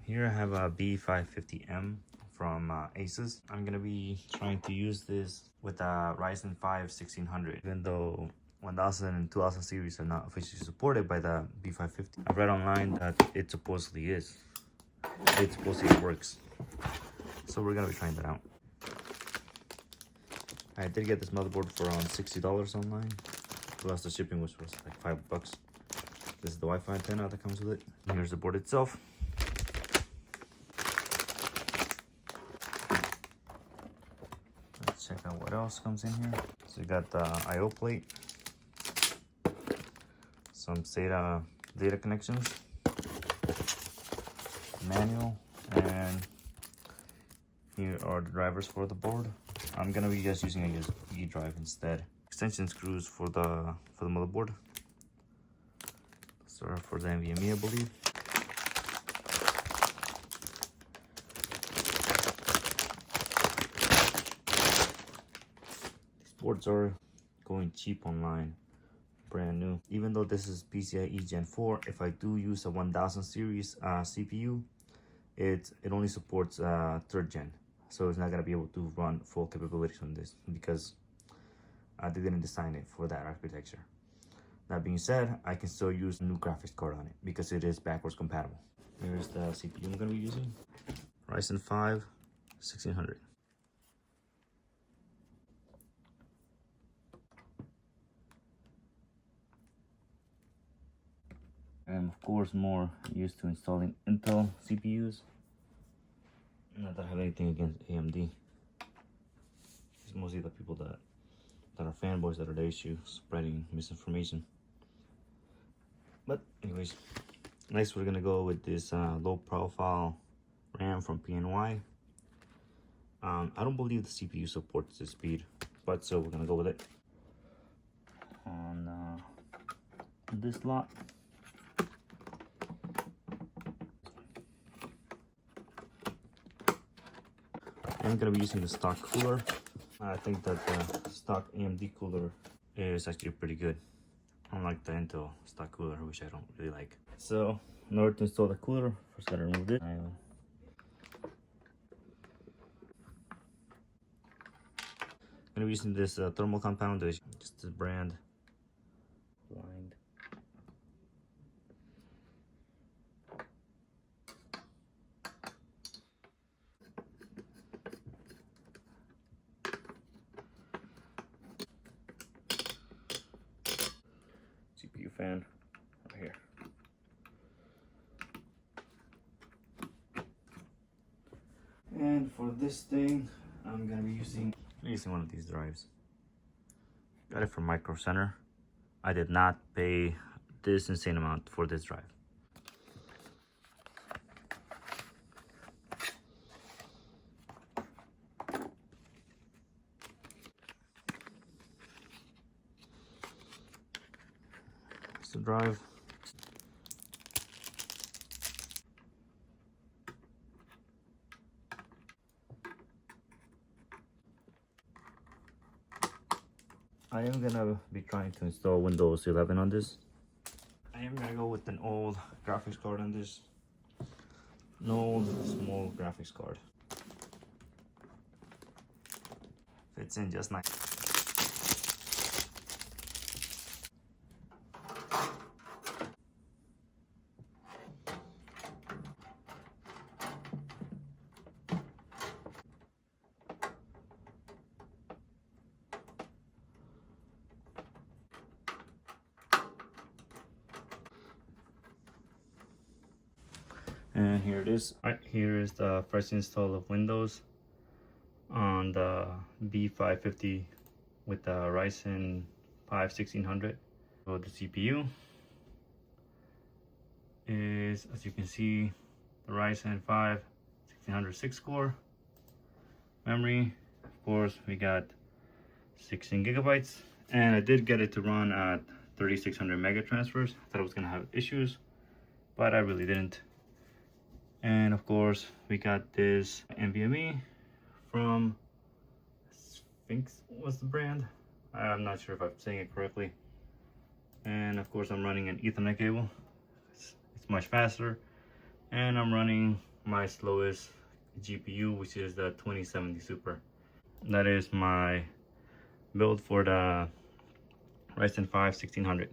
Here I have a b550m from Asus. I'm gonna be trying to use this with a Ryzen 5 1600, even though 1000 and 2000 series are not officially supported by the b550. I read online that it supposedly is. It supposedly works. So we're gonna be trying that out. I did get this motherboard for around $60 online, plus the shipping, which was like $5. This is the Wi-Fi antenna that comes with it. Here's the board itself. Let's check out what else comes in here. So you got the I/O plate, some SATA data connections, manual, and here are the drivers for the board. I'm gonna be just using a USB drive instead. Extension screws for the motherboard. So for the NVMe, I believe. These boards are going cheap online, brand new. Even though this is PCIe Gen 4, if I do use a 1000 series CPU, it only supports 3rd gen. So it's not gonna be able to run full capabilities on this because they didn't design it for that architecture. That being said, I can still use a new graphics card on it because it is backwards compatible. Here's the CPU I'm gonna be using. Ryzen 5 1600. I'm of course more used to installing Intel CPUs. Not that I have anything against AMD. It's mostly the people that are fanboys that are the issue, spreading misinformation. But anyways, next we're gonna go with this low profile RAM from PNY. I don't believe the CPU supports this speed, but so we're gonna go with it. On this lot, I'm gonna be using the stock cooler. I think that the stock AMD cooler is actually pretty good, unlike the Intel stock cooler, which I don't really like. So in order to install the cooler, first gotta remove it. I'm gonna be using this thermal compound, just this brand. Blind. CPU fan right here. And for this thing, I'm gonna be using one of these drives. Got it from Micro Center. I did not pay this insane amount for this drive. It's the drive. I am gonna be trying to install Windows 11 on this. I am gonna go with an old graphics card on this. An old small graphics card. Fits in just nice. And here it is. Right, here is the first install of Windows on the b550 with the Ryzen 5 1600. So the CPU is, as you can see, the Ryzen 5 1600 6-core. Memory, of course, we got 16 gigabytes, and I did get it to run at 3600 mega transfers. I thought I was gonna have issues, but I really didn't. And of course, we got this NVMe from Sphinx was the brand. I'm not sure if I'm saying it correctly. And of course, I'm running an Ethernet cable. It's much faster. And I'm running my slowest GPU, which is the 2070 Super. That is my build for the Ryzen 5 1600.